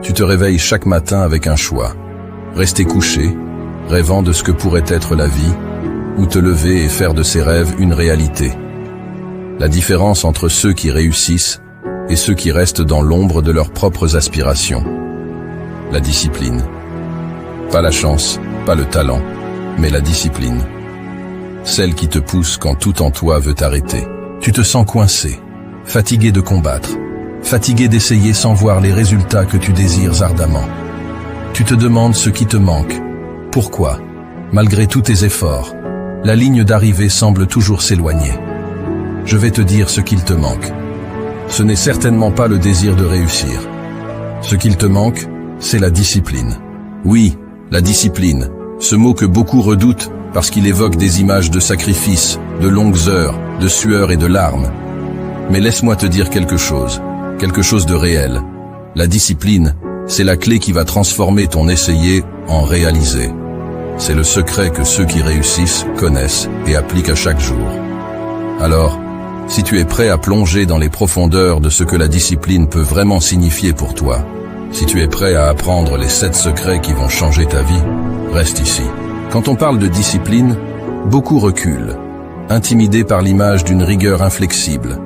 Tu te réveilles chaque matin avec un choix. Rester couché, rêvant de ce que pourrait être la vie, ou te lever et faire de ces rêves une réalité. La différence entre ceux qui réussissent et ceux qui restent dans l'ombre de leurs propres aspirations. La discipline. Pas la chance, pas le talent, mais la discipline. Celle qui te pousse quand tout en toi veut t'arrêter. Tu te sens coincé, fatigué de combattre, fatigué d'essayer sans voir les résultats que tu désires ardemment. Tu te demandes ce qui te manque. Pourquoi, malgré tous tes efforts, la ligne d'arrivée semble toujours s'éloigner. Je vais te dire ce qu'il te manque. Ce n'est certainement pas le désir de réussir. Ce qu'il te manque, c'est la discipline. Oui, la discipline, ce mot que beaucoup redoutent parce qu'il évoque des images de sacrifices, de longues heures, de sueur et de larmes. Mais laisse-moi te dire quelque chose de réel. La discipline, c'est la clé qui va transformer ton essayer en réaliser. C'est le secret que ceux qui réussissent connaissent et appliquent à chaque jour. Alors, si tu es prêt à plonger dans les profondeurs de ce que la discipline peut vraiment signifier pour toi, si tu es prêt à apprendre les 7 secrets qui vont changer ta vie, reste ici. Quand on parle de discipline, beaucoup reculent, intimidés par l'image d'une rigueur inflexible,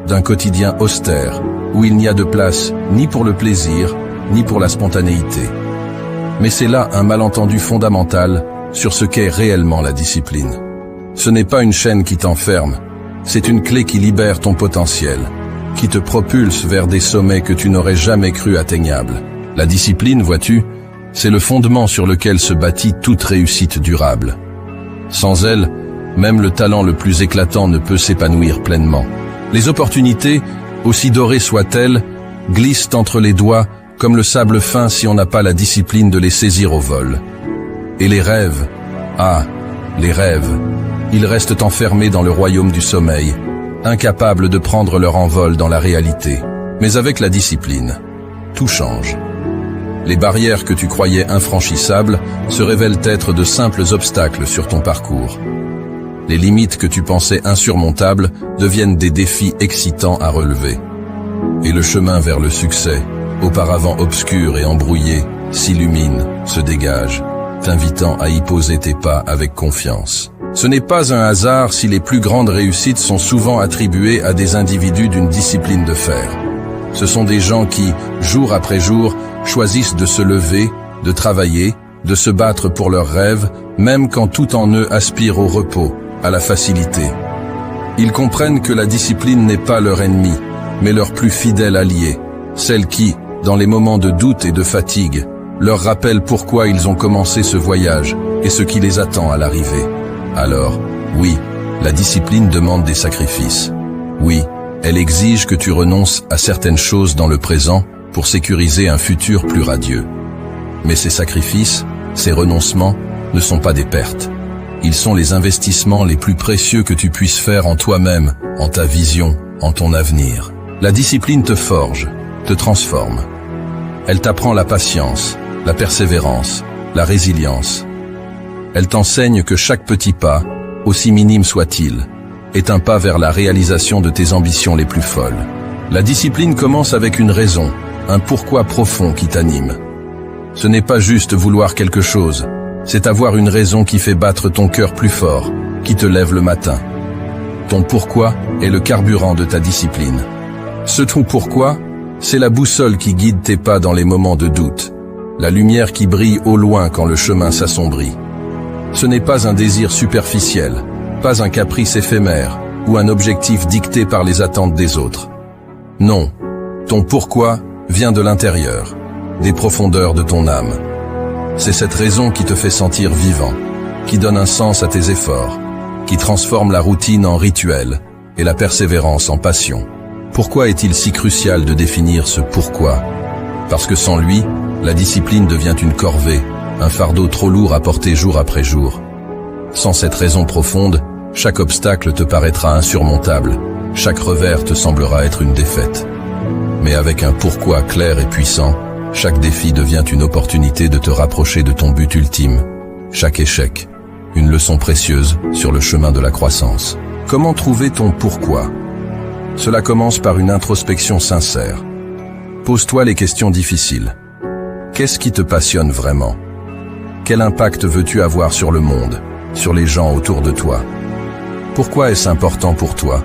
d'un quotidien austère, où il n'y a de place ni pour le plaisir, ni pour la spontanéité. Mais c'est là un malentendu fondamental sur ce qu'est réellement la discipline. Ce n'est pas une chaîne qui t'enferme, c'est une clé qui libère ton potentiel, qui te propulse vers des sommets que tu n'aurais jamais cru atteignables. La discipline, vois-tu, c'est le fondement sur lequel se bâtit toute réussite durable. Sans elle, même le talent le plus éclatant ne peut s'épanouir pleinement. Les opportunités, aussi dorées soient-elles, glissent entre les doigts comme le sable fin si on n'a pas la discipline de les saisir au vol. Et les rêves, les rêves, ils restent enfermés dans le royaume du sommeil, incapables de prendre leur envol dans la réalité. Mais avec la discipline, tout change. Les barrières que tu croyais infranchissables se révèlent être de simples obstacles sur ton parcours. Les limites que tu pensais insurmontables deviennent des défis excitants à relever. Et le chemin vers le succès, auparavant obscur et embrouillé, s'illumine, se dégage, t'invitant à y poser tes pas avec confiance. Ce n'est pas un hasard si les plus grandes réussites sont souvent attribuées à des individus d'une discipline de fer. Ce sont des gens qui, jour après jour, choisissent de se lever, de travailler, de se battre pour leurs rêves, même quand tout en eux aspire au repos, à la facilité. Ils comprennent que la discipline n'est pas leur ennemi, mais leur plus fidèle allié, celle qui, dans les moments de doute et de fatigue, leur rappelle pourquoi ils ont commencé ce voyage et ce qui les attend à l'arrivée. Alors, oui, la discipline demande des sacrifices. Oui, elle exige que tu renonces à certaines choses dans le présent pour sécuriser un futur plus radieux. Mais ces sacrifices, ces renoncements, ne sont pas des pertes. Ils sont les investissements les plus précieux que tu puisses faire en toi-même, en ta vision, en ton avenir. La discipline te forge, te transforme. Elle t'apprend la patience, la persévérance, la résilience. Elle t'enseigne que chaque petit pas, aussi minime soit-il, est un pas vers la réalisation de tes ambitions les plus folles. La discipline commence avec une raison, un pourquoi profond qui t'anime. Ce n'est pas juste vouloir quelque chose, c'est avoir une raison qui fait battre ton cœur plus fort, qui te lève le matin. Ton pourquoi est le carburant de ta discipline. Ce ton pourquoi, c'est la boussole qui guide tes pas dans les moments de doute, la lumière qui brille au loin quand le chemin s'assombrit. Ce n'est pas un désir superficiel, pas un caprice éphémère ou un objectif dicté par les attentes des autres. Non, ton pourquoi vient de l'intérieur, des profondeurs de ton âme. C'est cette raison qui te fait sentir vivant, qui donne un sens à tes efforts, qui transforme la routine en rituel et la persévérance en passion. Pourquoi est-il si crucial de définir ce pourquoi? Parce que sans lui, la discipline devient une corvée, un fardeau trop lourd à porter jour après jour. Sans cette raison profonde, chaque obstacle te paraîtra insurmontable, chaque revers te semblera être une défaite. Mais avec un pourquoi clair et puissant, chaque défi devient une opportunité de te rapprocher de ton but ultime. Chaque échec, une leçon précieuse sur le chemin de la croissance. Comment trouver ton pourquoi? Cela commence par une introspection sincère. Pose-toi les questions difficiles. Qu'est-ce qui te passionne vraiment? Quel impact veux-tu avoir sur le monde, sur les gens autour de toi? Pourquoi est-ce important pour toi?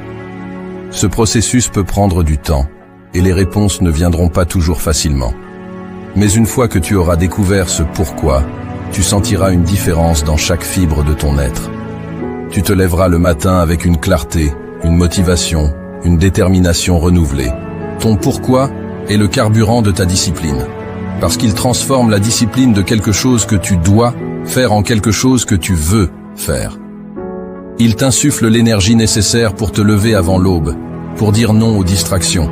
Ce processus peut prendre du temps, et les réponses ne viendront pas toujours facilement. Mais une fois que tu auras découvert ce pourquoi, tu sentiras une différence dans chaque fibre de ton être. Tu te lèveras le matin avec une clarté, une motivation, une détermination renouvelée. Ton pourquoi est le carburant de ta discipline, parce qu'il transforme la discipline de quelque chose que tu dois faire en quelque chose que tu veux faire. Il t'insuffle l'énergie nécessaire pour te lever avant l'aube, pour dire non aux distractions,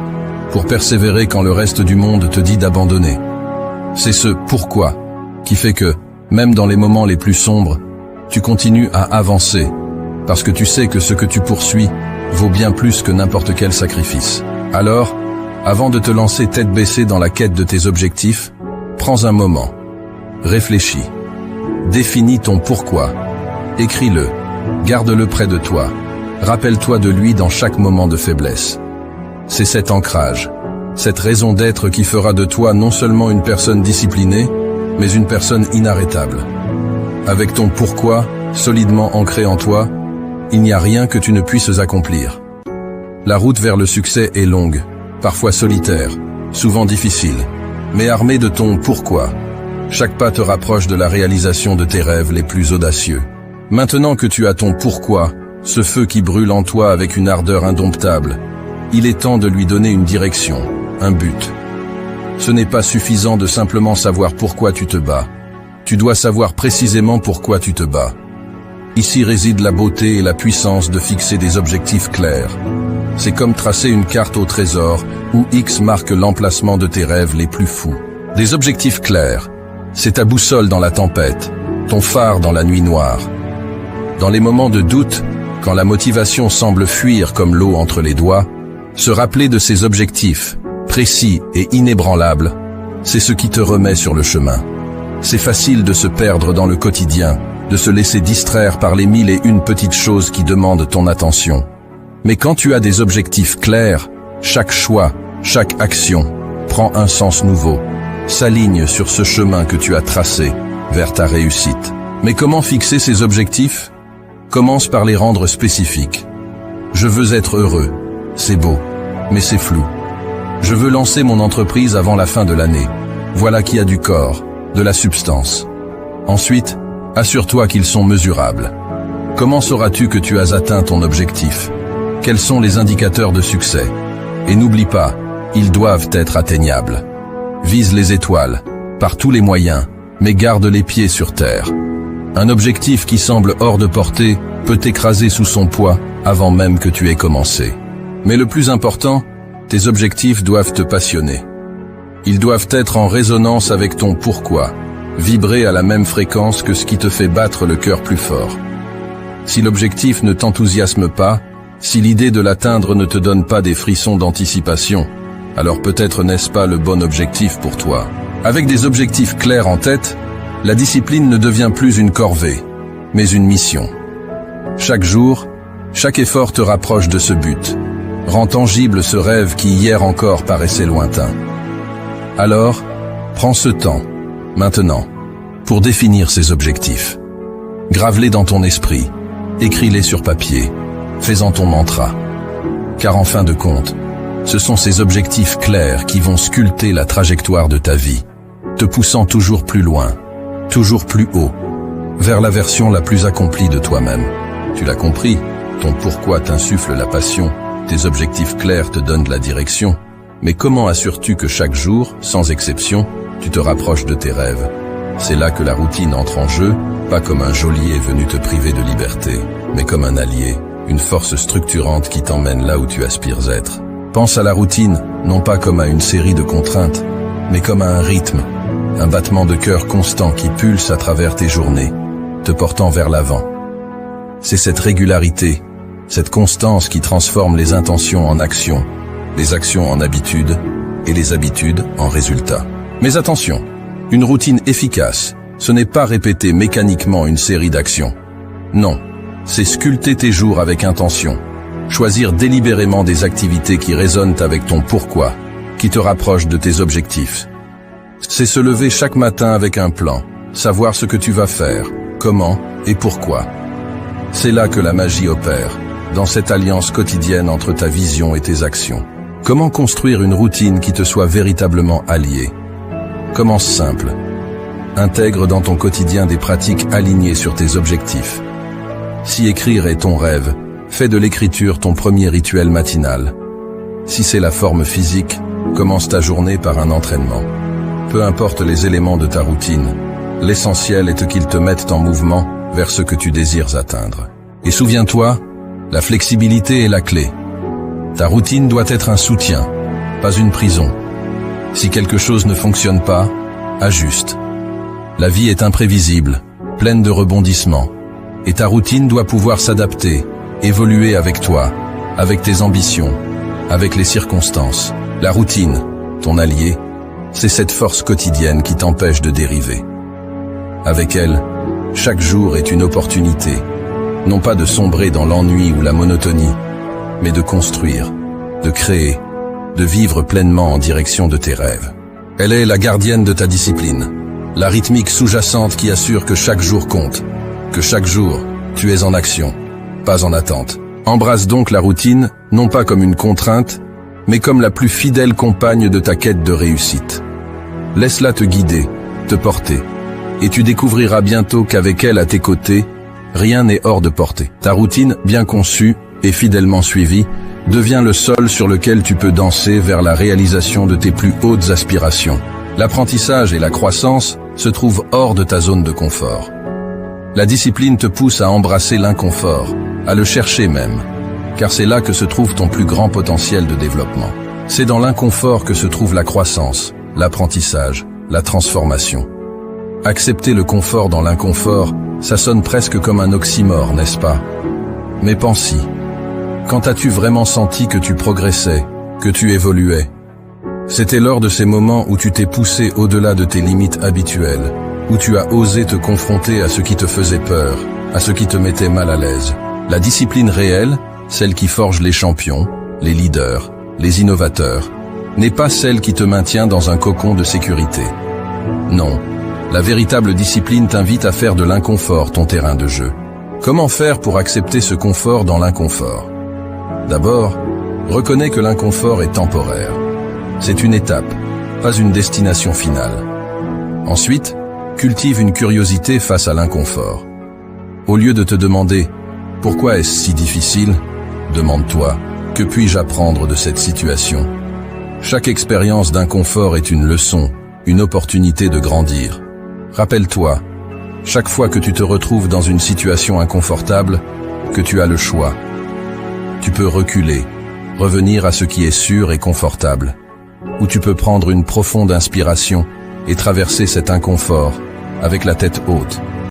pour persévérer quand le reste du monde te dit d'abandonner. C'est ce pourquoi qui fait que, même dans les moments les plus sombres, tu continues à avancer, parce que tu sais que ce que tu poursuis vaut bien plus que n'importe quel sacrifice. Alors, avant de te lancer tête baissée dans la quête de tes objectifs, prends un moment, réfléchis, définis ton pourquoi, écris-le, garde-le près de toi, rappelle-toi de lui dans chaque moment de faiblesse. C'est cet ancrage, cette raison d'être qui fera de toi non seulement une personne disciplinée, mais une personne inarrêtable. Avec ton pourquoi solidement ancré en toi, il n'y a rien que tu ne puisses accomplir. La route vers le succès est longue, parfois solitaire, souvent difficile, mais armée de ton pourquoi. Chaque pas te rapproche de la réalisation de tes rêves les plus audacieux. Maintenant que tu as ton pourquoi, ce feu qui brûle en toi avec une ardeur indomptable, il est temps de lui donner une direction, un but. Ce n'est pas suffisant de simplement savoir pourquoi tu te bats. Tu dois savoir précisément pourquoi tu te bats. Ici réside la beauté et la puissance de fixer des objectifs clairs. C'est comme tracer une carte au trésor où X marque l'emplacement de tes rêves les plus fous. Des objectifs clairs, c'est ta boussole dans la tempête, ton phare dans la nuit noire. Dans les moments de doute, quand la motivation semble fuir comme l'eau entre les doigts, se rappeler de ces objectifs, précis et inébranlables, c'est ce qui te remet sur le chemin. C'est facile de se perdre dans le quotidien, de se laisser distraire par les 1001 petites choses qui demandent ton attention. Mais quand tu as des objectifs clairs, chaque choix, chaque action prend un sens nouveau, s'aligne sur ce chemin que tu as tracé vers ta réussite. Mais comment fixer ces objectifs? Commence par les rendre spécifiques. Je veux être heureux, c'est beau, mais c'est flou. Je veux lancer mon entreprise avant la fin de l'année. Voilà qui a du corps, de la substance. Ensuite, assure-toi qu'ils sont mesurables. Comment sauras-tu que tu as atteint ton objectif? Quels sont les indicateurs de succès? Et n'oublie pas, ils doivent être atteignables. Vise les étoiles, par tous les moyens, mais garde les pieds sur terre. Un objectif qui semble hors de portée peut t'écraser sous son poids avant même que tu aies commencé. Mais le plus important, tes objectifs doivent te passionner. Ils doivent être en résonance avec ton pourquoi, vibrer à la même fréquence que ce qui te fait battre le cœur plus fort. Si l'objectif ne t'enthousiasme pas, si l'idée de l'atteindre ne te donne pas des frissons d'anticipation, alors peut-être n'est-ce pas le bon objectif pour toi. Avec des objectifs clairs en tête, la discipline ne devient plus une corvée, mais une mission. Chaque jour, chaque effort te rapproche de ce but, rend tangible ce rêve qui hier encore paraissait lointain. Alors, prends ce temps, maintenant, pour définir ces objectifs. Grave-les dans ton esprit, écris-les sur papier, fais-en ton mantra. Car en fin de compte, ce sont ces objectifs clairs qui vont sculpter la trajectoire de ta vie, te poussant toujours plus loin, toujours plus haut, vers la version la plus accomplie de toi-même. Tu l'as compris, ton pourquoi t'insuffle la passion, tes objectifs clairs te donnent la direction. Mais comment assures-tu que chaque jour, sans exception, tu te rapproches de tes rêves? C'est là que la routine entre en jeu, pas comme un geôlier venu te priver de liberté, mais comme un allié, une force structurante qui t'emmène là où tu aspires être. Pense à la routine, non pas comme à une série de contraintes, mais comme à un rythme, un battement de cœur constant qui pulse à travers tes journées, te portant vers l'avant. C'est cette régularité, cette constance qui transforme les intentions en actions, les actions en habitudes et les habitudes en résultats. Mais attention, une routine efficace, ce n'est pas répéter mécaniquement une série d'actions. Non, c'est sculpter tes jours avec intention, choisir délibérément des activités qui résonnent avec ton pourquoi, qui te rapprochent de tes objectifs. C'est se lever chaque matin avec un plan, savoir ce que tu vas faire, comment et pourquoi. C'est là que la magie opère, dans cette alliance quotidienne entre ta vision et tes actions. Comment construire une routine qui te soit véritablement alliée? Commence simple. Intègre dans ton quotidien des pratiques alignées sur tes objectifs. Si écrire est ton rêve, fais de l'écriture ton premier rituel matinal. Si c'est la forme physique, commence ta journée par un entraînement. Peu importe les éléments de ta routine, l'essentiel est qu'ils te mettent en mouvement vers ce que tu désires atteindre. Et souviens-toi, la flexibilité est la clé. Ta routine doit être un soutien, pas une prison. Si quelque chose ne fonctionne pas, ajuste. La vie est imprévisible, pleine de rebondissements, et ta routine doit pouvoir s'adapter, évoluer avec toi, avec tes ambitions, avec les circonstances. La routine, ton allié, c'est cette force quotidienne qui t'empêche de dériver. Avec elle, chaque jour est une opportunité, non pas de sombrer dans l'ennui ou la monotonie, mais de construire, de créer, de vivre pleinement en direction de tes rêves. Elle est la gardienne de ta discipline, la rythmique sous-jacente qui assure que chaque jour compte, que chaque jour, tu es en action, pas en attente. Embrasse donc la routine, non pas comme une contrainte, mais comme la plus fidèle compagne de ta quête de réussite. Laisse-la te guider, te porter, et tu découvriras bientôt qu'avec elle à tes côtés, rien n'est hors de portée. Ta routine, bien conçue et fidèlement suivie, devient le sol sur lequel tu peux danser vers la réalisation de tes plus hautes aspirations. L'apprentissage et la croissance se trouvent hors de ta zone de confort. La discipline te pousse à embrasser l'inconfort, à le chercher même, car c'est là que se trouve ton plus grand potentiel de développement. C'est dans l'inconfort que se trouve la croissance, l'apprentissage, la transformation. Accepter le confort dans l'inconfort, ça sonne presque comme un oxymore, n'est-ce pas? Mais pense-y. Quand as-tu vraiment senti que tu progressais, que tu évoluais? C'était lors de ces moments où tu t'es poussé au-delà de tes limites habituelles, où tu as osé te confronter à ce qui te faisait peur, à ce qui te mettait mal à l'aise. La discipline réelle, celle qui forge les champions, les leaders, les innovateurs, n'est pas celle qui te maintient dans un cocon de sécurité. Non, la véritable discipline t'invite à faire de l'inconfort ton terrain de jeu. Comment faire pour accepter ce confort dans l'inconfort? D'abord, reconnais que l'inconfort est temporaire. C'est une étape, pas une destination finale. Ensuite, cultive une curiosité face à l'inconfort. Au lieu de te demander « Pourquoi est-ce si difficile ?», demande-toi « Que puis-je apprendre de cette situation ?» Chaque expérience d'inconfort est une leçon, une opportunité de grandir. Rappelle-toi, chaque fois que tu te retrouves dans une situation inconfortable, que tu as le choix. Tu peux reculer, revenir à ce qui est sûr et confortable, ou tu peux prendre une profonde inspiration et traverser cet inconfort avec la tête haute.